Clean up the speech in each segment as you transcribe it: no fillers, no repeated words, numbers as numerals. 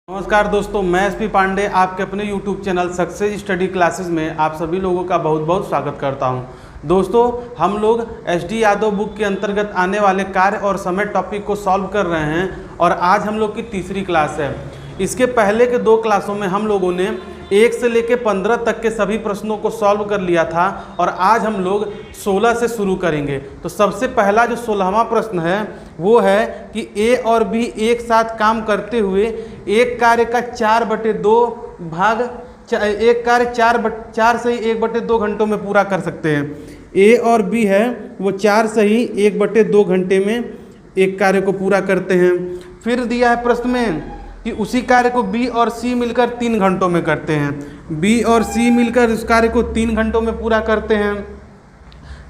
नमस्कार दोस्तों, मैं एसपी पांडे आपके अपने YouTube channel success study classes में आप सभी लोगों का बहुत बहुत स्वागत करता हूं। दोस्तों, हम लोग SD यादव बुक के अंतर्गत आने वाले कार्य और समय टॉपिक को सॉल्व कर रहे हैं और आज हम लोग की तीसरी क्लास है। इसके पहले के दो क्लासों में हम लोगों ने 1 से लेकर 15 तक के सभी प्रश्नों को सॉल्व कर लिया था और आज हम लोग 16 से शुरू करेंगे। तो सबसे पहला जो 16वां प्रश्न है वो है कि A और B एक साथ काम करते हुए एक कार्य का 4/2 भाग एक कार्य 4 से ही 1/2 घंटों में पूरा कर सकते हैं। A और B है वो 4 से ही 1/2 घंटे में एक कार्य को पूरा करते हैं। फिर दिया है प्रश्न में कि उसी कार्य को B और C मिलकर 3 घंटों में करते हैं। B और C मिलकर उस कार्य को 3 घंटों में पूरा करते हैं।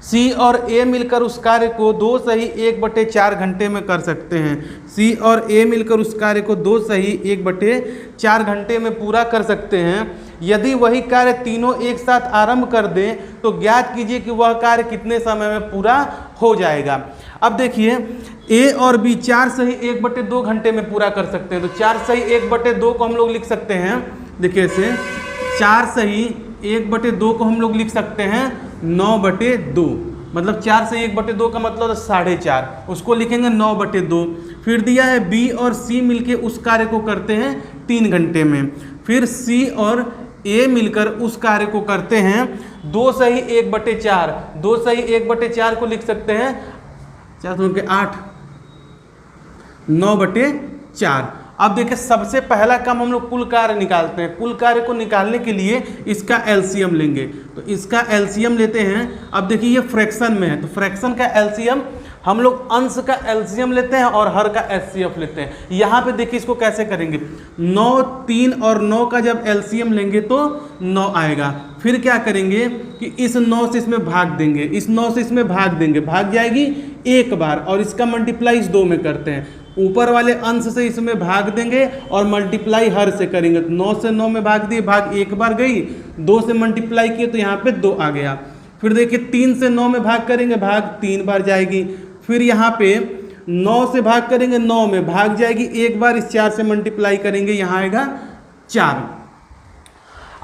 C और A मिलकर उस कार्य को 2 से ही 1/4 घंटे में कर सकते हैं। C और A मिलकर उस कार्य को 2 से ही 1/4 घंटे में पूरा कर सकते हैं। यदि वही कार्य तीनों एक साथ आरंभ कर दें तो ज्ञात कीजिए कि वह कार्य कितने समय में पूरा हो जाएगा। अब देखिए, A और B 4 से ही 1/2 घंटे में पूरा कर सकते हैं। तो 4 से ही 1/2 को हम लोग लिख सकते हैं, देखिए ऐसे 4 से ही 1/2 को हम लोग लिख सकते हैं 9/2। मतलब 4 से 1/2 का मतलब 4.5, उसको लिखेंगे 9/2। फिर दिया है B और C मिलके उस कार्य को करते हैं 3 घंटे में। फिर C और A मिलकर उस कार्य को करते हैं 2 से ही 1/4। 2 से ही 1/4 को लिख सकते हैं 8, 9/4। अब देखिए, सबसे पहला काम हम लोग कुल कार्य निकालते हैं। कुल कार्य को निकालने के लिए इसका एलसीएम लेंगे। तो इसका एलसीएम लेते हैं। अब देखिए, ये फ्रैक्शन में है तो फ्रैक्शन का एलसीएम हम लोग अंश का एलसीएम लेते हैं और हर का एचसीएफ लेते हैं। यहाँ पे देखिए इसको कैसे करेंगे, 9, 3 और 9 का जब एलसीएम लेंगे तो 9 आएगा। फिर क्या करेंगे कि इस 9 से इसमें भाग देंगे, इस 9 से इसमें भाग देंगे, भाग जाएगी एक बार और इसका मल्टीप्लाई इस 2 में करते हैं। ऊपर वाले अंश से इसमें भाग देंगे और मल्टीप्लाई हर से करेंगे। तो 9 से 9 में भाग दिए, भाग एक बार गई, 2 से मल्टीप्लाई किए तो यहाँ पे 2 आ गया। फिर देखिए 3 से 9 में भाग करेंगे, भाग 3 बार जाएगी। फिर यहाँ पे 9 से भाग करेंगे, 9 में भाग जाएगी एक बार, इस 4 से मल्टीप्लाई करेंगे, यहाँ आएगा 4।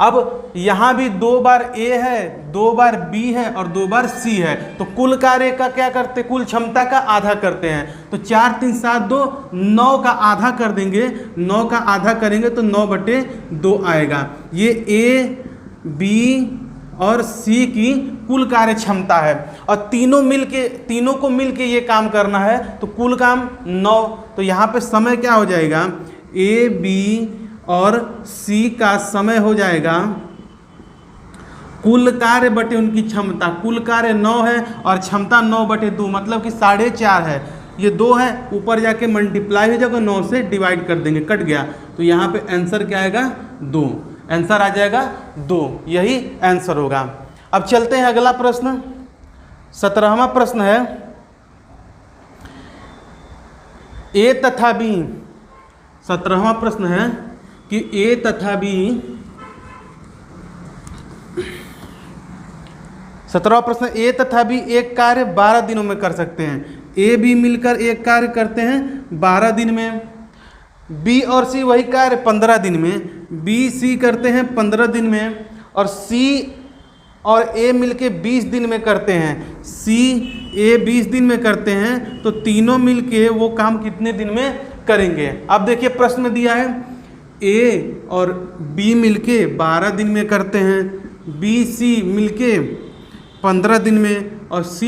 अब यहाँ भी 2 बार A है, 2 बार B है और 2 बार C है। तो कुल कार्य का क्या करते, कुल क्षमता का आधा करते हैं। तो 4, 3, 7, 2, 9 का आधा कर देंगे। 9 का आधा करेंगे तो 9/2 आएगा। ये A, B और C की कुल कार्य क्षमता है और तीनों को मिलके ये काम करना है। तो कुल काम 9। तो यहाँ पे समय क्या हो जाएगा, A, B और C का समय हो जाएगा कुल कार्य बटे उनकी क्षमता। कुल कार्य 9 है और क्षमता 9/2, मतलब कि 4.5 है। ये 2 है, ऊपर जाके मल्टीप्लाई हो जाएगा, 9 से डिवाइड कर देंगे, कट गया। तो यहाँ पे आंसर क्या आएगा, 2। आंसर आ जाएगा 2, यही आंसर होगा। अब चलते हैं अगला प्रश्न। 17वां प्रश्न है, A तथा B। 17वां प्रश्न है कि A तथा B, 17वां प्रश्न, A तथा B एक कार्य 12 दिनों में कर सकते हैं। A, B मिलकर एक कार्य करते हैं 12 दिन में। B और C वही कार्य 15 दिन में। B, C करते हैं 15 दिन में और C और A मिलके 20 दिन में करते हैं। C, A 20 दिन में करते हैं। तो तीनों मिलके वो काम कितने दिन में करेंगे। अब देखिए प्रश्न में दिया है A और B मिलके 12 दिन में करते हैं, B, C मिलके 15 दिन में और C,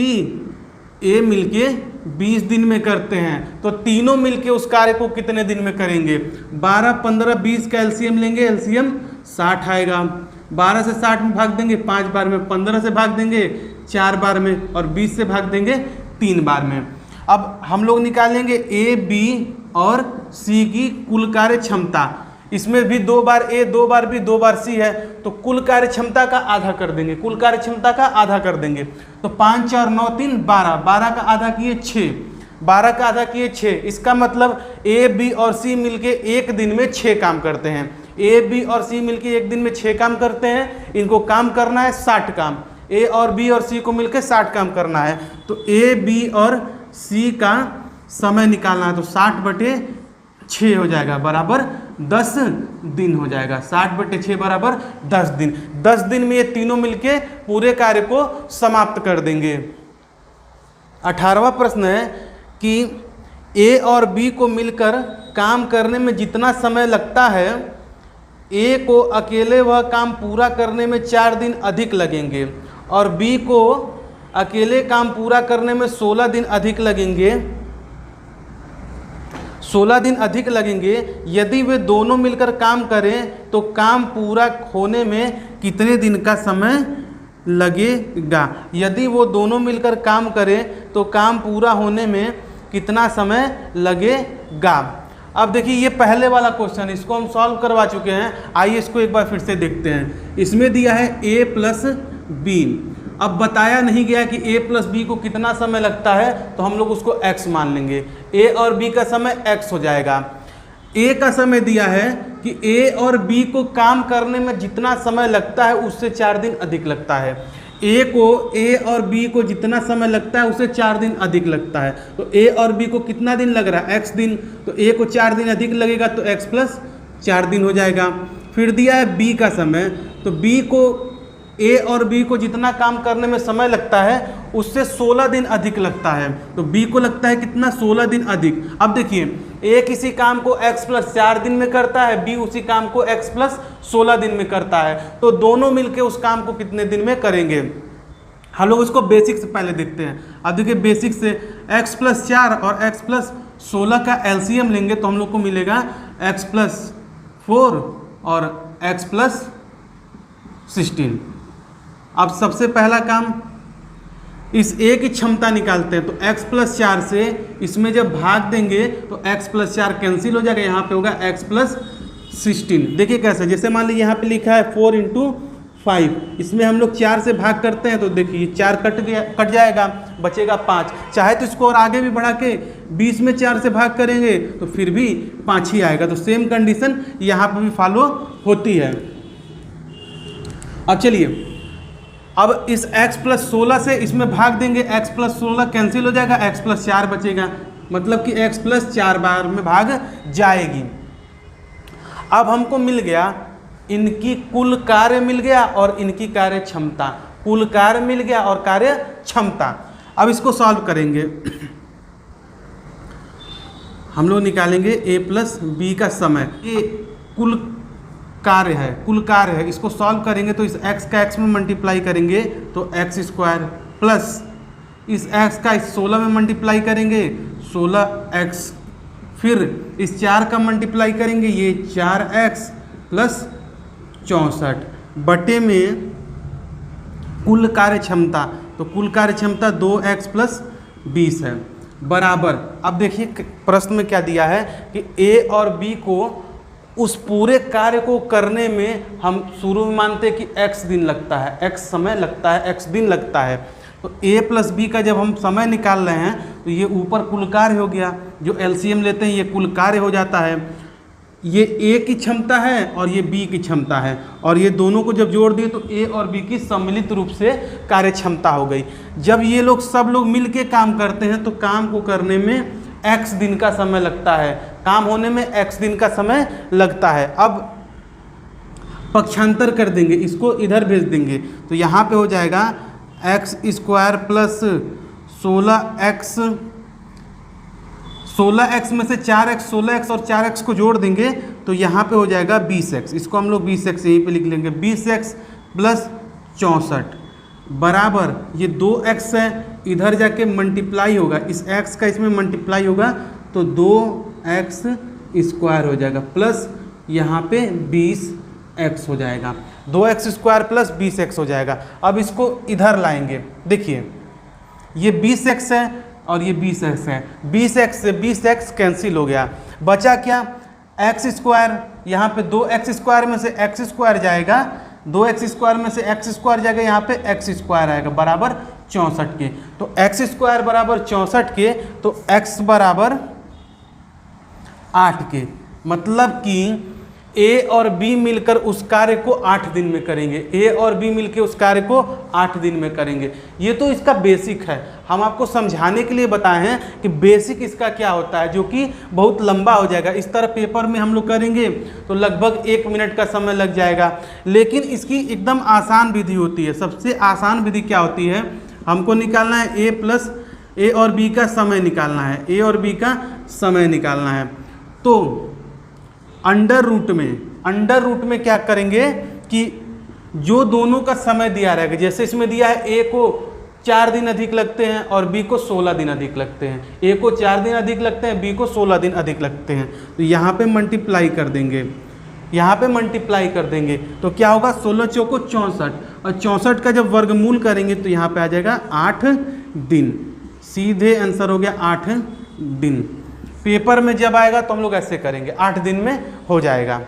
A मिलके 20 दिन में करते हैं। तो तीनों मिलके उस कार्य को कितने दिन में करेंगे। 12, 15, 20 का एलसीएम लेंगे, एलसीएम 60 आएगा। 12 से 60 में भाग देंगे 5 बार में, 15 से भाग देंगे 4 बार में और 20 से भाग देंगे 3 बार में। अब हम लोग निकालेंगे A, B और C की कुल कार्य क्षमता। इसमें भी 2 बार A, 2 bar B, 2 bar C है। तो कुल कार्य क्षमता का आधा कर देंगे, कुल कार्य क्षमता का आधा कर देंगे। तो 5, 4, 9, 3, 12, 12 का आधा किए 6, 12 का आधा किए 6। इसका मतलब A, B और C मिलके एक दिन में 6 काम करते हैं। A, B और C मिलके एक दिन में 6 काम करते हैं। इनको काम करना है 60 काम। A और B और C को मिलके 60 काम करना है। तो A, B और C का समय निकालना है। तो 60/6 हो जाएगा बराबर 10 दिन हो जाएगा। 60/6 बराबर 10 दिन। 10 दिन में ये तीनों मिलके पूरे कार्य को समाप्त कर देंगे। 18वां प्रश्न है कि ए और बी को मिलकर काम करने में जितना समय लगता है, ए को अकेले वह काम पूरा करने में 4 दिन अधिक लगेंगे और बी को अकेले काम पूरा करने में 16 दिन अधिक लगेंगे। 16 दिन अधिक लगेंगे। यदि वे दोनों मिलकर काम करें तो काम पूरा होने में कितने दिन का समय लगेगा? यदि वो दोनों मिलकर काम करें तो काम पूरा होने में कितना समय लगेगा? अब देखिए ये पहले वाला क्वेश्चन, इसको हम सॉल्व करवा चुके हैं। आइए इसको एक बार फिर से देखते हैं। इसमें दिया है a प्लस बी। अब बताया नहीं गया कि a प्लस बी को कितना समय लगता है, तो हम लोग उसको x मान लेंगे। a और b का समय x हो जाएगा। a का समय दिया है कि a और b को काम करने में जितना समय लगता है उससे 4 दिन अधिक लगता है। a और b को जितना समय लगता है उससे 4 दिन अधिक लगता है। तो a और b को कितना दिन लग रहा है? x दिन। तो a को 4 दिन अधिक लगेगा तो x प्लस 4 दिन हो जाएगा। फिर दिया है b का समय, तो b को a और b को जितना काम करने में समय लगता है उससे 16 दिन अधिक लगता है। तो b को लगता है कितना? 16 दिन अधिक। अब देखिए a किसी काम को x प्लस 4 दिन में करता है, b उसी काम को x प्लस 16 दिन में करता है। तो दोनों मिलके उस काम को कितने दिन में करेंगे? हम लोग उसको बेसिक से पहले देखते हैं। अब देखिए बेसिक से x प्लस 4 और x प्लस 16 का एलसीएम लेंगे तो हम लोग को मिलेगा x प्लस 4 और x प्लस 16। अब सबसे पहला काम इस a की क्षमता निकालते हैं। तो x प्लस 4 से इसमें जब भाग देंगे तो x प्लस 4 कैंसिल हो जाएगा, यहाँ पे होगा x प्लस 16। देखिए कैसे, जैसे मान लीजिए यहाँ पे लिखा है 4 × 5, इसमें हम लोग 4 से भाग करते हैं तो देखिए 4 कट जाएगा, बचेगा 5। चाहे तो इसको और आगे भी बढ़ा के 20 में 4 से भाग करेंगे तो फिर भी 5 ही आएगा। तो सेम कंडीशन यहाँ पर भी फॉलो होती है। अब चलिए, अब इस x प्लस 16 से इसमें भाग देंगे, x प्लस 16 कैंसिल हो जाएगा, x प्लस 4 बचेगा, मतलब कि x प्लस 4 बार में भाग जाएगी। अब हमको मिल गया इनकी कुल कार्य मिल गया और इनकी कार्य क्षमता। कुल कार्य मिल गया और कार्य क्षमता। अब इसको सॉल्व करेंगे। हम लोग निकालेंगे a प्लस बी का समय। ये कुल कार्य है, कुल कार्य है। इसको सॉल्व करेंगे तो इस x का x में मल्टीप्लाई करेंगे तो x² प्लस इस x का इस 16 में मल्टीप्लाई करेंगे 16x, फिर इस 4 का मल्टीप्लाई करेंगे ये 4x प्लस 64 बटे में कुल कार्य क्षमता। तो कुल कार्य क्षमता 2x प्लस 20 है बराबर। अब देखिए प्रश्न में क्या दिया है कि a और b को उस पूरे कार्य को करने में हम शुरू में मानते हैं कि x दिन लगता है, x समय लगता है, x दिन लगता है। तो a प्लस बी का जब हम समय निकाल रहे हैं तो ये ऊपर कुल कार्य हो गया, जो एलसीएम लेते हैं ये कुल कार्य हो जाता है। ये a की क्षमता है और ये b की क्षमता है, और ये दोनों को जब जोड़ दिए तो a और b की सम्मिलित रूप से कार्य क्षमता हो गई। जब ये लोग सब लोग मिल के काम करते हैं तो काम को करने में x दिन का समय लगता है, काम होने में x दिन का समय लगता है। अब पक्षांतर कर देंगे, इसको इधर भेज देंगे तो यहाँ पे हो जाएगा x² प्लस 16x में से 4x, 16x और 4x को जोड़ देंगे तो यहाँ पे हो जाएगा 20x। इसको हम लोग 20x यहीं पे लिख लेंगे, 20x प्लस 64 बराबर ये 2x है, इधर जाके मल्टीप्लाई होगा, इस x का इसमें मल्टीप्लाई होगा तो 2x² हो जाएगा प्लस यहाँ पे 20x हो जाएगा, 2x² प्लस 20x हो जाएगा। अब इसको इधर लाएंगे, देखिए ये 20x है और ये 20x है, 20x से 20x कैंसिल हो गया, बचा क्या x²। यहाँ पे 2x² में से x² जाएगा, 2x² में से x² जाएगा, यहाँ पे x² आएगा बराबर 64 के। तो x² बराबर 64 के तो x बराबर 8 के, मतलब कि ए और बी मिलकर उस कार्य को 8 दिन में करेंगे। ए और बी मिलकर उस कार्य को 8 दिन में करेंगे। ये तो इसका बेसिक है, हम आपको समझाने के लिए बताए हैं कि बेसिक इसका क्या होता है, जो कि बहुत लंबा हो जाएगा। इस तरह पेपर में हम लोग करेंगे तो लगभग 1 मिनट का समय लग जाएगा, लेकिन इसकी एकदम आसान विधि होती है। सबसे आसान विधि क्या होती है, हमको निकालना है ए और बी का समय निकालना है, ए और बी का समय निकालना है। तो अंडर रूट में क्या करेंगे कि जो दोनों का समय दिया रहेगा, जैसे इसमें दिया है ए को 4 दिन अधिक लगते हैं और बी को 16 दिन अधिक लगते हैं। ए को 4 दिन अधिक लगते हैं, बी को 16 दिन अधिक लगते हैं। तो यहाँ पे मल्टीप्लाई कर देंगे, यहाँ पे मल्टीप्लाई कर देंगे तो क्या होगा, 16 चौको 64, और 64 का जब वर्गमूल करेंगे तो यहाँ पे आ जाएगा 8 दिन। सीधे आंसर हो गया 8 दिन। पेपर में जब आएगा तो हम लोग ऐसे करेंगे, 8 दिन में हो जाएगा।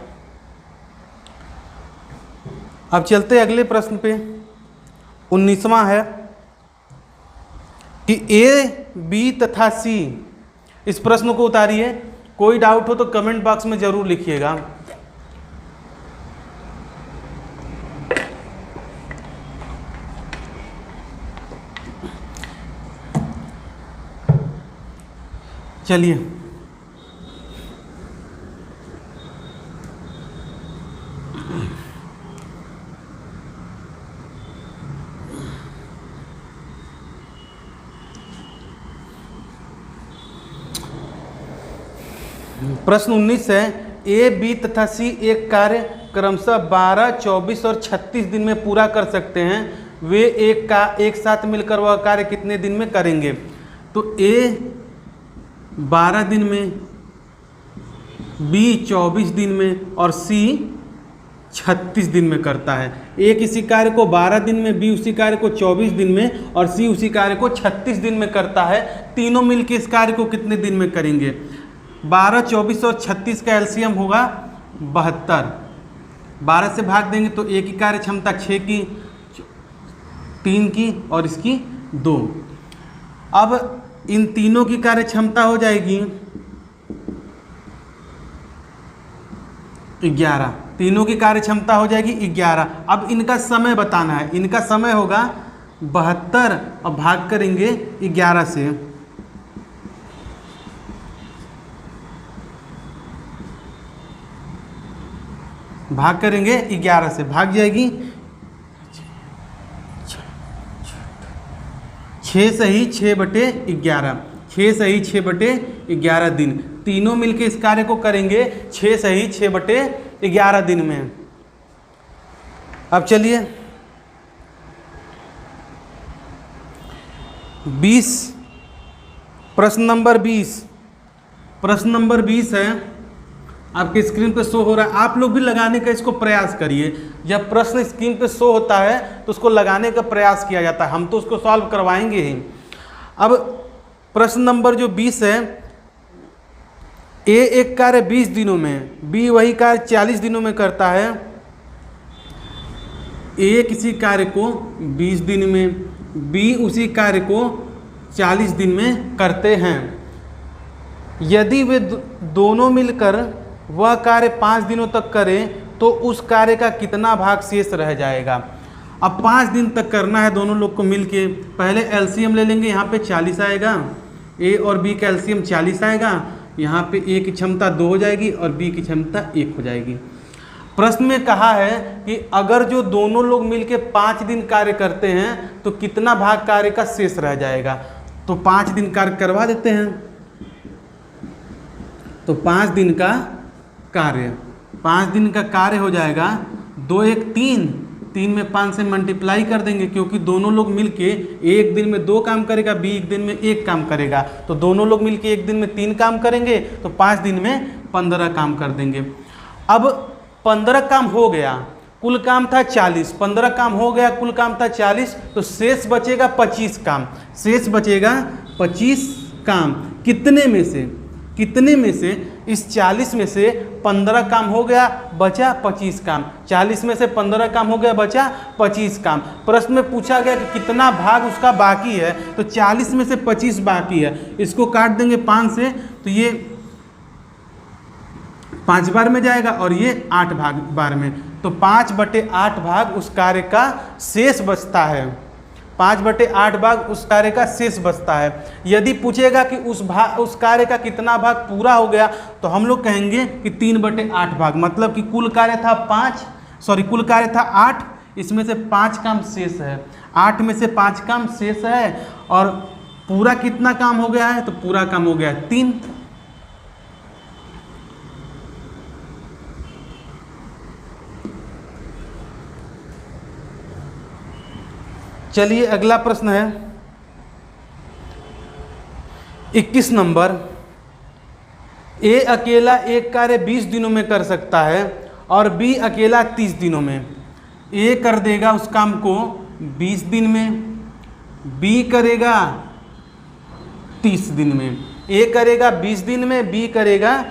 अब चलते अगले प्रश्न पे। 19वां है कि ए, बी तथा सी, इस प्रश्न को उतारिए। कोई डाउट हो तो कमेंट बॉक्स में जरूर लिखिएगा। चलिए, प्रश्न 19 है, ए, बी तथा सी एक कार्य क्रमशः 12, 24 और 36 दिन में पूरा कर सकते हैं। वे एक साथ मिलकर वह कार्य कितने दिन में करेंगे? तो ए 12 दिन में, बी 24 दिन में और सी 36 दिन में करता है। ए किसी कार्य को 12 दिन में, बी उसी कार्य को 24 दिन में और सी उसी कार्य को 36 दिन में करता है। तीनों मिलकर इस कार्य को कितने दिन में करेंगे? 12, 24 और 36 का एलसीएम होगा 72। 12 से भाग देंगे तो ए की कार्य क्षमता 6 की, 3 की और इसकी 2। अब इन तीनों की कार्य क्षमता हो जाएगी 11। तीनों की कार्य क्षमता हो जाएगी 11। अब इनका समय बताना है। इनका समय होगा 72 और भाग करेंगे 11 से। भाग करेंगे 11 से, भाग जाएगी 6 सही 6/11, 6 सही 6/11 दिन। तीनों मिलके इस कार्य को करेंगे 6 सही 6/11 दिन में। अब चलिए 20, प्रश्न नंबर 20। प्रश्न नंबर 20 है, आपके स्क्रीन पे शो हो रहा है। आप लोग भी लगाने का इसको प्रयास करिए। जब प्रश्न स्क्रीन पे शो होता है तो उसको लगाने का प्रयास किया जाता है, हम तो उसको सॉल्व करवाएंगे ही। अब प्रश्न नंबर जो 20 है, ए एक कार्य 20 दिनों में, बी वही कार्य 40 दिनों में करता है। ए किसी कार्य को 20 दिन में, बी उसी कार्य को 40 दिन में करते हैं। यदि वे दोनों मिलकर वह कार्य 5 दिनों तक करें तो उस कार्य का कितना भाग शेष रह जाएगा? अब 5 दिन तक करना है दोनों लोग को मिलके। पहले एलसीएम ले लेंगे, यहाँ पे 40 आएगा, ए और बी का एलसीएम 40 आएगा। यहाँ पे ए की क्षमता 2 हो जाएगी और बी की क्षमता 1 हो जाएगी। प्रश्न में कहा है कि अगर जो दोनों लोग मिलके 5 दिन कार्य करते हैं तो कितना भाग कार्य का शेष रह जाएगा? तो 5 दिन कार्य करवा देते हैं। तो 5 दिन का कार्य, 5 दिन का कार्य हो जाएगा 2 1 3, 3 में 5 से मल्टीप्लाई कर देंगे, क्योंकि दोनों लोग मिलके एक दिन में 2 काम करेगा, बी एक दिन में 1 काम करेगा। तो दोनों लोग मिलके एक दिन में 3 काम करेंगे तो 5 दिन में 15 काम कर देंगे। अब 15 काम हो गया, कुल काम था 40, 15 काम हो गया, कुल काम था 40, तो शेष बचेगा 25 काम। शेष बचेगा 25 काम। कितने में से? कितने में से? इस 40 में से 15 काम हो गया, बचा 25 काम। 40 में से 15 काम हो गया, बचा 25 काम। प्रश्न में पूछा गया कि कितना भाग उसका बाकी है, तो 40 में से 25 बाकी है। इसको काट देंगे 5 से, तो ये 5 बार में जाएगा और ये 8 बार में, तो 5/8 भाग उस कार्य का शेष बचता है। 5/8 भाग उस कार्य का शेष बचता है। यदि पूछेगा कि उस कार्य का कितना भाग पूरा हो गया, तो हम लोग कहेंगे कि 3/8 भाग, मतलब कि कुल कार्य था 8, इसमें से 5 काम शेष है, 8 में से 5 काम शेष है, और पूरा कितना काम हो गया है, तो पूरा काम हो गया 3। चलिए अगला प्रश्न है 21 नंबर। ए अकेला एक कार्य 20 दिनों में कर सकता है और बी अकेला 30 दिनों में। ए कर देगा उस काम को 20 दिन में, बी करेगा 30 दिन में। ए करेगा 20 दिन में, बी करेगा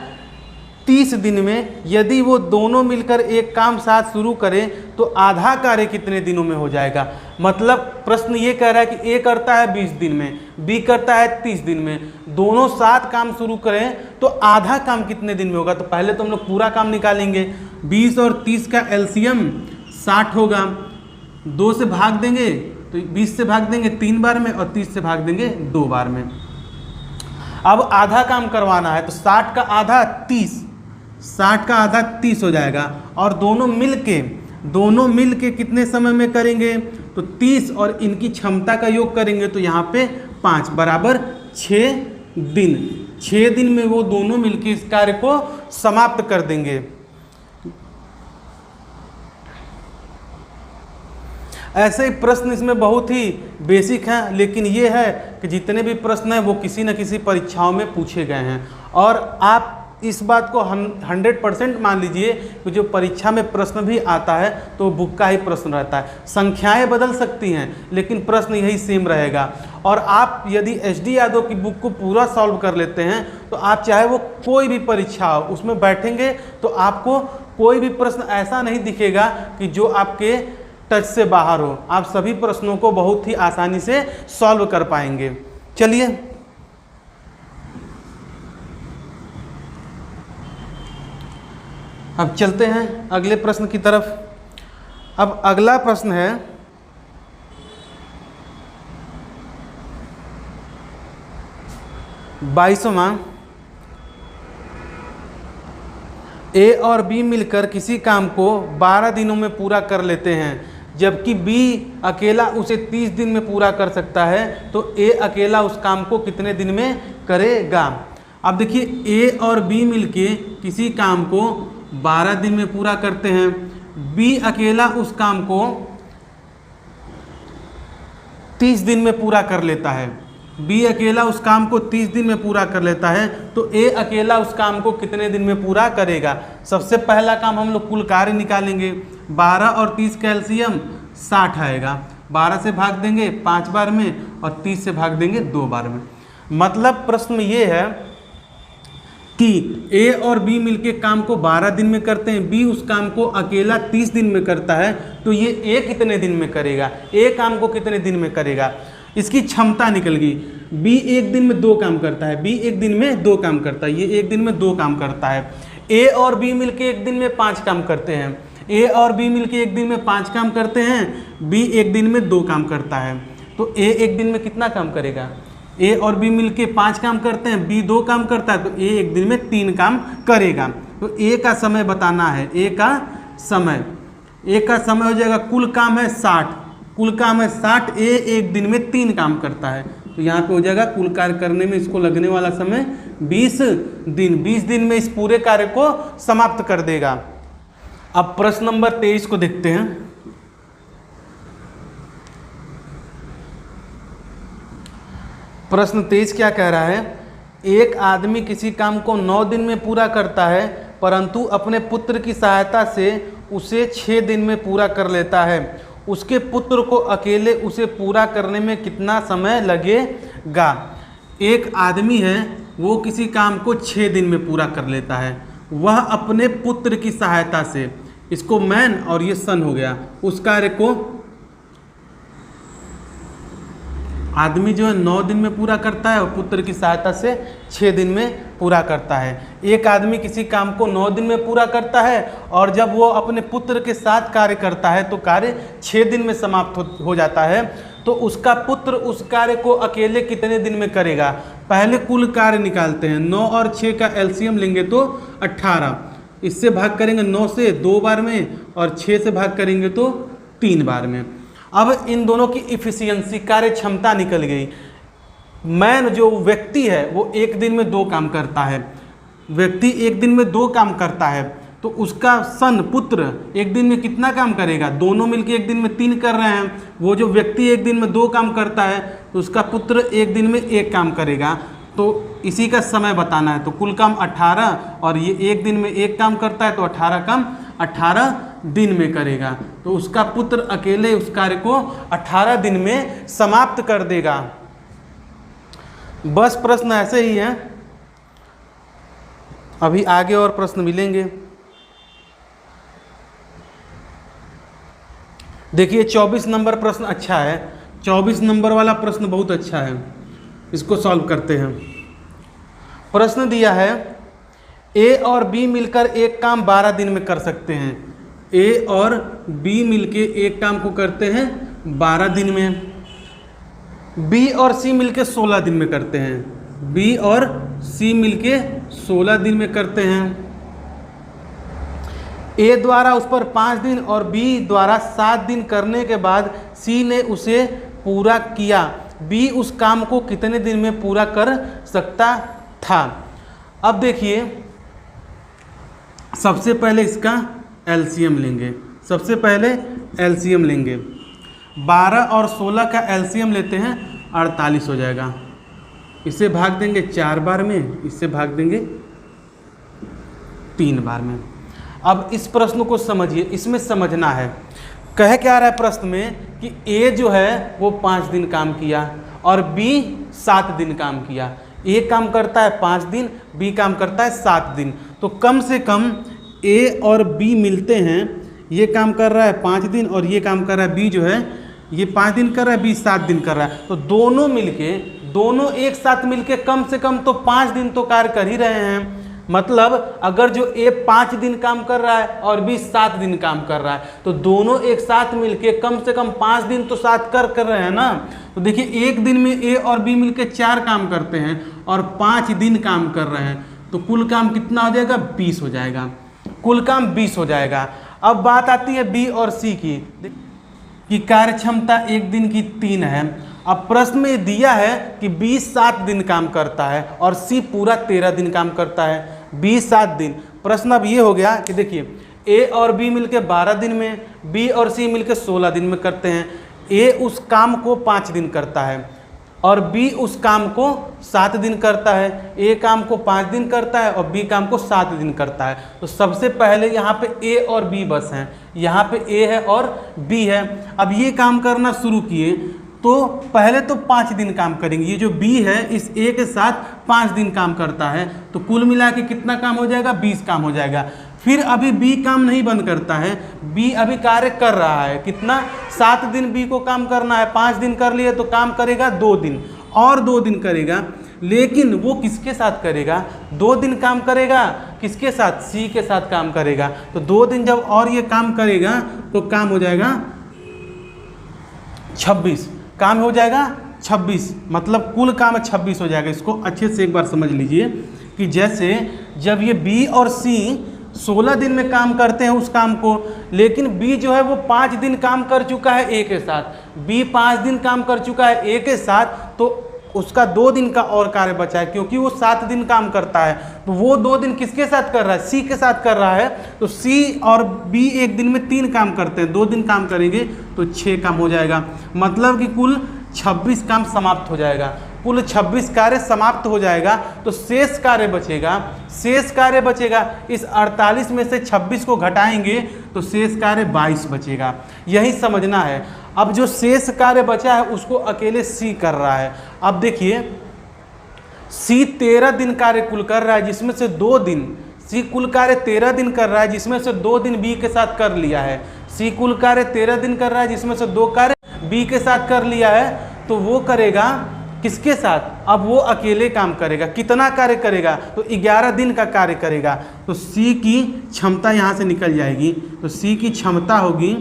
30 दिन में। यदि वो दोनों मिलकर एक काम साथ शुरू करें तो आधा कार्य कितने दिनों में हो जाएगा। मतलब प्रश्न ये कह रहा है कि ए करता है 20 दिन में, बी करता है 30 दिन में, दोनों साथ काम शुरू करें तो आधा काम कितने दिन में होगा। तो पहले तो हम लोग पूरा काम निकालेंगे। 20 और 30 का एलसीएम 60 होगा, 2 से भाग देंगे तो 20 से भाग देंगे 3 बार में और 30 से भाग देंगे 2 बार में। अब आधा काम करवाना है तो 60 का आधा 30, 60 का आधा 30 हो जाएगा, और दोनों मिल के कितने समय में करेंगे, तो 30 और इनकी क्षमता का योग करेंगे तो यहाँ पे 5 बराबर 6 दिन। 6 दिन में वो दोनों मिलके इस कार्य को समाप्त कर देंगे। ऐसे ही प्रश्न इसमें बहुत ही बेसिक हैं, लेकिन ये है कि जितने भी प्रश्न हैं वो किसी न किसी परीक्षाओं में पूछे गए हैं, और आप इस बात को 100% मान लीजिए कि जो परीक्षा में प्रश्न भी आता है तो बुक का ही प्रश्न रहता है। संख्याएं बदल सकती हैं लेकिन प्रश्न यही सेम रहेगा। और आप यदि एसडी यादव की बुक को पूरा सॉल्व कर लेते हैं तो आप चाहे वो कोई भी परीक्षा हो उसमें बैठेंगे तो आपको कोई भी प्रश्न ऐसा नहीं दिखेगा कि जो आपके टच से बाहर हो। आप सभी प्रश्नों को बहुत ही आसानी से सॉल्व कर पाएंगे। चलिए अब चलते हैं अगले प्रश्न की तरफ। अब अगला प्रश्न है 22वां। ए और बी मिलकर किसी काम को 12 दिनों में पूरा कर लेते हैं, जबकि बी अकेला उसे 30 दिन में पूरा कर सकता है, तो ए अकेला उस काम को कितने दिन में करेगा। अब देखिए ए और बी मिलके किसी काम को 12 दिन में पूरा करते हैं, बी अकेला उस काम को 30 दिन में पूरा कर लेता है। बी अकेला उस काम को 30 दिन में पूरा कर लेता है, तो ए अकेला उस काम को कितने दिन में पूरा करेगा। सबसे पहला काम हम लोग कुल कार्य निकालेंगे। 12 और 30 का एलसीएम 60 आएगा। 12 से भाग देंगे 5 बार में और 30 से भाग देंगे 2 बार में। मतलब प्रश्न ये है कि ए और बी मिलके काम को 12 दिन में करते हैं, बी उस काम को अकेला 30 दिन में करता है, तो ये ए कितने दिन में करेगा, ए काम को कितने दिन में करेगा। इसकी क्षमता निकल गई। बी एक दिन में 2 काम करता है, बी एक दिन में 2 काम करता है, ये एक दिन में 2 काम करता है। ए और बी मिलके एक दिन में 5 काम करते हैं, ए और बी मिलके एक दिन में 5 काम करते हैं, बी एक दिन में 2 काम करता है, तो ए एक दिन में कितना काम करेगा। ए और बी मिलके 5 काम करते हैं, बी 2 काम करता है, तो ए एक दिन में 3 काम करेगा। तो ए का समय बताना है, ए का समय हो जाएगा, कुल काम है 60, कुल काम है 60, ए एक दिन में 3 काम करता है, तो यहाँ पे हो जाएगा कुल कार्य करने में इसको लगने वाला समय 20 दिन। 20 दिन में इस पूरे कार्य को समाप्त कर देगा। अब प्रश्न नंबर 23 को देखते हैं। प्रश्न 23 क्या कह रहा है। एक आदमी किसी काम को 9 दिन में पूरा करता है, परंतु अपने पुत्र की सहायता से उसे 6 दिन में पूरा कर लेता है। उसके पुत्र को अकेले उसे पूरा करने में कितना समय लगेगा। एक आदमी है, वो किसी काम को 6 दिन में पूरा कर लेता है, वह अपने पुत्र की सहायता से, इसको मैन और ये सन हो गया, उस कार्य को आदमी जो है 9 दिन में पूरा करता है और पुत्र की सहायता से 6 दिन में पूरा करता है। एक आदमी किसी काम को 9 दिन में पूरा करता है और जब वो अपने पुत्र के साथ कार्य करता है तो कार्य 6 दिन में समाप्त हो जाता है। तो उसका पुत्र उस कार्य को अकेले कितने दिन में करेगा? पहले कुल कार्य निकालते हैं। 9 और 6 का एलसीएम लेंगे तो 18। इससे भाग करेंगे 9 से 2 बार में और 6 से भाग करेंगे तो 3 बार में। अब इन दोनों की इफिशियंसी, कार्य क्षमता निकल गई। मैन जो व्यक्ति है वो एक दिन में 2 काम करता है। व्यक्ति एक दिन में 2 काम करता है तो उसका सन पुत्र एक दिन में कितना काम करेगा? दोनों मिलके एक दिन में 3 कर रहे हैं। वो जो व्यक्ति एक दिन में 2 काम करता है तो उसका पुत्र एक दिन में 1 काम करेगा। तो इसी का समय बताना है। तो कुल काम 18 और ये एक दिन में 1 काम करता है तो 18 काम 18 दिन में करेगा। तो उसका पुत्र अकेले उस कार्य को 18 दिन में समाप्त कर देगा। बस प्रश्न ऐसे ही हैं, अभी आगे और प्रश्न मिलेंगे। देखिए 24 नंबर प्रश्न अच्छा है। 24 नंबर वाला प्रश्न बहुत अच्छा है, इसको सॉल्व करते हैं। प्रश्न दिया है ए और बी मिलकर एक काम 12 दिन में कर सकते हैं। ए और बी मिलके एक काम को करते हैं 12 दिन में। बी और सी मिलके 16 दिन में करते हैं। बी और सी मिलके 16 दिन में करते हैं। ए द्वारा उस पर 5 दिन और बी द्वारा 7 दिन करने के बाद सी ने उसे पूरा किया। बी उस काम को कितने दिन में पूरा कर सकता था? अब देखिए सबसे पहले इसका एलसीएम लेंगे। सबसे पहले एलसीएम लेंगे। 12 और 16 का एलसीएम लेते हैं 48 हो जाएगा। इसे भाग देंगे 4 बार में, इससे भाग देंगे 3 बार में। अब इस प्रश्न को समझिए, इसमें समझना है। कह क्या रहा है प्रश्न में कि ए जो है वो 5 दिन काम किया और बी 7 दिन काम किया। ए काम करता है 5 दिन, बी काम करता है 7 दिन। तो कम से कम ए और बी मिलते हैं। ये काम कर रहा है 5 दिन और ये काम कर रहा है, बी जो है ये 5 दिन कर रहा है, बी 7 दिन कर रहा है। तो दोनों एक साथ मिलके कम से कम तो 5 दिन तो कार्य कर ही रहे हैं। मतलब अगर जो ए 5 दिन काम कर रहा है और बी 7 दिन काम कर रहा है तो दोनों एक साथ मिलके कम से कम 5 दिन तो साथ कर रहे हैं ना। तो देखिए एक दिन में ए और बी मिलके 4 काम करते हैं और 5 दिन काम कर रहे हैं। तो कुल काम कितना हो जाएगा? 20 हो जाएगा। कुल काम 20 हो जाएगा। अब बात आती है बी और सी की कि कार्य क्षमता एक दिन की 3 है। अब प्रश्न में दिया है कि बी 7 दिन काम करता है और सी पूरा 13 दिन काम करता है। बी 7 दिन। प्रश्न अब ये हो गया कि देखिए ए और बी मिलके 12 दिन में, बी और सी मिलके 16 दिन में करते हैं। ए उस काम को 5 दिन करता है और बी उस काम को 7 दिन करता है। ए काम को 5 दिन करता है और बी काम को 7 दिन करता है। तो सबसे पहले यहाँ पे ए और बी बस हैं। यहाँ पे ए है और बी है। अब ये काम करना शुरू किए तो पहले तो 5 दिन काम करेंगे। ये जो बी है इस ए के साथ 5 दिन काम करता है तो कुल मिला के कितना काम हो जाएगा? 20 काम हो जाएगा। फिर अभी बी काम नहीं बंद करता है, बी अभी कार्य कर रहा है। कितना? 7 दिन बी को काम करना है। 5 दिन कर लिए तो काम करेगा 2 दिन और 2 दिन करेगा। लेकिन वो किसके साथ करेगा? 2 दिन काम करेगा किसके साथ? सी के साथ काम करेगा। तो 2 दिन जब और ये काम करेगा तो काम हो जाएगा 26। काम हो जाएगा 26, मतलब कुल काम 26 हो जाएगा। इसको अच्छे से एक बार समझ लीजिए कि जैसे जब ये बी और सी 16 दिन में काम करते हैं उस काम को, लेकिन बी जो है वो 5 दिन काम कर चुका है ए के साथ। बी 5 दिन काम कर चुका है ए के साथ तो उसका 2 दिन का और कार्य बचा है क्योंकि वो 7 दिन काम करता है। तो वो 2 दिन किसके साथ कर रहा है? सी के साथ कर रहा है। तो सी और बी एक दिन में 3 काम करते हैं, 2 दिन काम करेंगे तो 6 काम हो जाएगा। मतलब कि कुल 26 काम समाप्त हो जाएगा। कुल 26 कार्य समाप्त हो जाएगा तो शेष कार्य बचेगा। शेष कार्य बचेगा, इस 48 में से 26 को घटाएंगे तो शेष कार्य 22 बचेगा। यही समझना है। अब जो शेष कार्य बचा है उसको अकेले सी कर रहा है। अब देखिए सी 13 दिन कार्य कुल कर रहा है जिसमें से 2 दिन, सी कुल कार्य 13 दिन कर रहा है जिसमें से 2 दिन बी के साथ कर लिया है। सी कुल कार्य 13 दिन कर रहा है जिसमें से 2 कार्य बी के साथ कर लिया है। तो वो करेगा किसके साथ? अब वो अकेले काम करेगा। कितना कार्य करेगा? तो 11 दिन का कार्य करेगा। तो सी की क्षमता यहाँ से निकल जाएगी। तो सी की क्षमता होगी,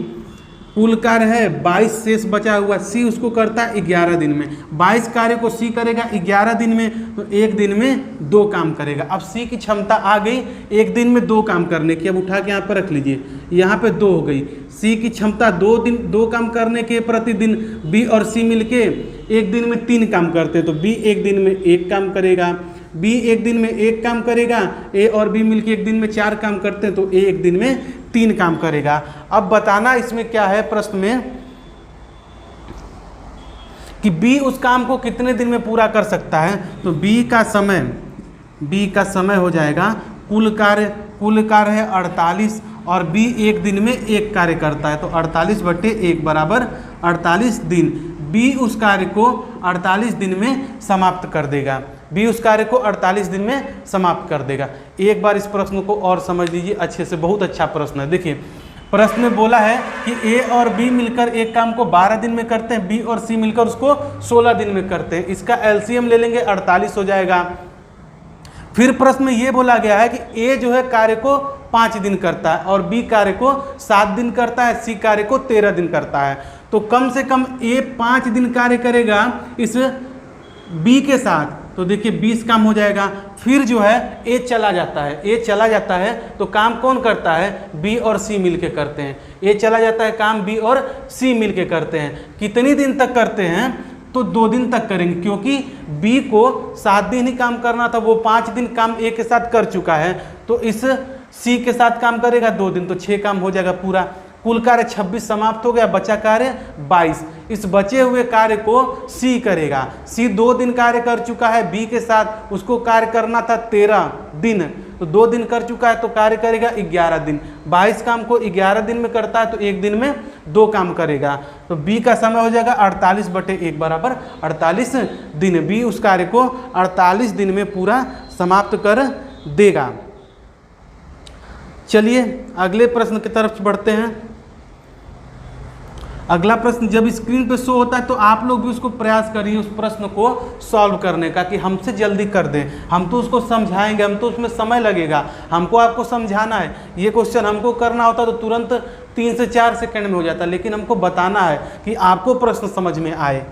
कुल कार्य है 22 शेष बचा हुआ, सी उसको करता है 11 दिन में। 22 कार्य को सी करेगा 11 दिन में, तो एक दिन में 2 काम करेगा। अब सी की क्षमता आ गई एक दिन में 2 काम करने की। अब उठा के यहाँ पर रख लीजिए, यहाँ पे 2 हो गई। सी की क्षमता 2 काम करने के प्रतिदिन। बी और सी मिलके एक दिन में 3 काम करते हैं, तो बी एक दिन में 1 काम करेगा, बी एक दिन में 1 काम करेगा, ए और बी मिलके एक दिन में 4 काम करते हैं, तो ए एक दिन में 3 काम करेगा। अब बताना इसमें क्या है प्रश्न में कि बी उस काम को कितने दिन में पूरा कर सकता है। तो बी का समय हो जाएगा, कुल कार्य है 48 और बी एक दिन में 1 कार्य करता है, तो 48/1 बराबर 48 दिन। बी उस कार्य को 48 दिन में समाप्त कर देगा। बी उस कार्य को 48 दिन में समाप्त कर देगा। एक बार इस प्रश्न को और समझ लीजिए अच्छे से, बहुत अच्छा प्रश्न है। देखिए प्रश्न में बोला है कि ए और बी मिलकर एक काम को 12 दिन में करते हैं, बी और सी मिलकर उसको 16 दिन में करते हैं। इसका एलसीएम ले लेंगे, 48 हो जाएगा। फिर प्रश्न में ये बोला गया है कि ए जो है कार्य को 5 दिन करता है और बी कार्य को 7 दिन करता है, सी कार्य को 13 दिन करता है। तो कम से कम ए 5 दिन कार्य करेगा इस बी के साथ, तो देखिए 20 काम हो जाएगा। फिर जो है ए चला जाता है, तो काम कौन करता है? बी और सी मिलके करते हैं। ए चला जाता है, काम बी और सी मिलके करते हैं। कितनी दिन तक करते हैं? तो 2 दिन तक करेंगे, क्योंकि बी को 7 दिन ही काम करना था, वो 5 दिन काम ए के साथ कर चुका है, तो इस सी के साथ काम करेगा 2 दिन, तो 6 काम हो जाएगा पूरा। कुल कार्य 26 समाप्त हो गया, बचा कार्य 22। इस बचे हुए कार्य को सी करेगा। सी 2 दिन कार्य कर चुका है बी के साथ, उसको कार्य करना था 13 दिन, तो 2 दिन कर चुका है, तो कार्य करेगा 11 दिन। 22 काम को 11 दिन में करता है, तो एक दिन में 2 काम करेगा। तो बी का समय हो जाएगा 48/1 बराबर 48 दिन। बी उस कार्य को 48 दिन में पूरा समाप्त कर देगा। चलिए अगले प्रश्न की तरफ बढ़ते हैं। अगला प्रश्न जब स्क्रीन पे शो होता है तो आप लोग भी उसको प्रयास करिए उस प्रश्न को सॉल्व करने का, कि हमसे जल्दी कर दें। हम तो उसको समझाएंगे, हम तो उसमें समय लगेगा, हमको आपको समझाना है। ये क्वेश्चन हमको करना होता तो तुरंत 3 से 4 सेकंड में हो जाता, लेकिन हमको बताना है कि आपको प्रश्न समझ में आए।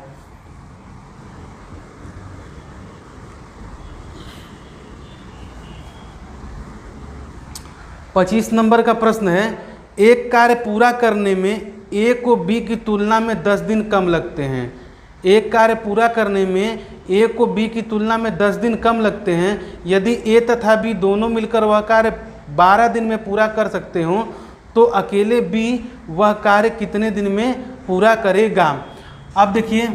पच्चीस नंबर का प्रश्न है, एक कार्य पूरा करने में ए को बी की तुलना में 10 दिन कम लगते हैं। एक कार्य पूरा करने में ए को बी की तुलना में 10 दिन कम लगते हैं। यदि ए तथा बी दोनों मिलकर वह कार्य 12 दिन में पूरा कर सकते हों, तो अकेले बी वह कार्य कितने दिन में पूरा करेगा। अब देखिए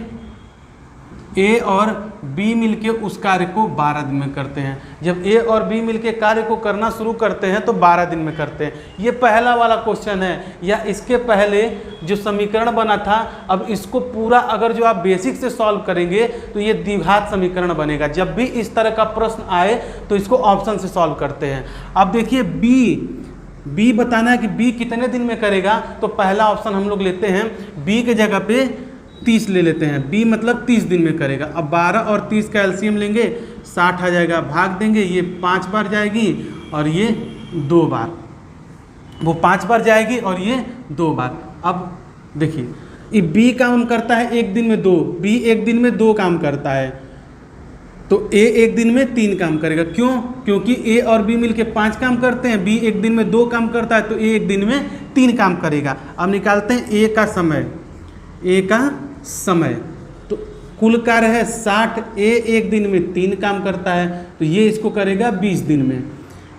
ए और बी मिलके उस कार्य को 12 दिन में करते हैं। जब ए और बी मिलके कार्य को करना शुरू करते हैं तो 12 दिन में करते हैं। ये पहला वाला क्वेश्चन है, या इसके पहले जो समीकरण बना था, अब इसको पूरा अगर जो आप बेसिक से सॉल्व करेंगे तो ये द्विघात समीकरण बनेगा। जब भी इस तरह का प्रश्न आए तो इसको ऑप्शन से सॉल्व करते हैं। अब देखिए बी बताना है कि बी कितने दिन में करेगा, तो पहला ऑप्शन हम लोग लेते हैं, बी के जगह पे 30 ले लेते हैं। बी मतलब 30 दिन में करेगा। अब 12 और 30 का एलसीएम लेंगे, 60 आ जाएगा, भाग देंगे, ये 5 बार जाएगी और ये 2 बार, वो 5 बार जाएगी और ये 2 बार। अब देखिए ये बी काम करता है एक दिन में 2, बी एक दिन में 2 काम करता है, तो ए एक दिन में 3 काम करेगा। क्यों? क्योंकि ए और बी मिलके 5 काम करते हैं, बी एक दिन में 2 काम करता है, तो ए एक दिन में 3 काम करेगा। अब निकालते हैं ए का समय। ए का समय तो कुल कार्य है 60, ए एक दिन में 3 काम करता है, तो ये इसको करेगा 20 दिन में।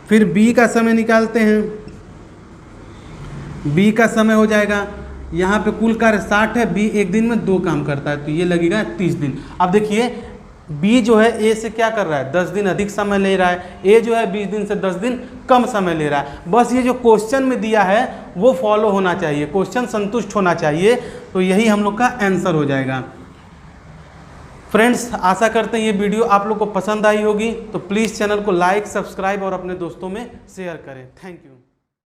फिर बी का समय निकालते हैं। बी का समय हो जाएगा, यहाँ पे कुल कार्य 60 है, बी एक दिन में 2 काम करता है, तो ये लगेगा 30 दिन। अब देखिए बी जो है ए से क्या कर रहा है, 10 दिन अधिक समय ले रहा है, ए जो है 20 दिन से 10 दिन कम समय ले रहा है। बस ये जो क्वेश्चन में दिया है वो फॉलो होना चाहिए, क्वेश्चन संतुष्ट होना चाहिए, तो यही हम लोग का आंसर हो जाएगा। फ्रेंड्स आशा करते हैं ये वीडियो आप लोग को पसंद आई होगी, तो प्लीज़ चैनल को लाइक, सब्सक्राइब और अपने दोस्तों में शेयर करें। Thank you.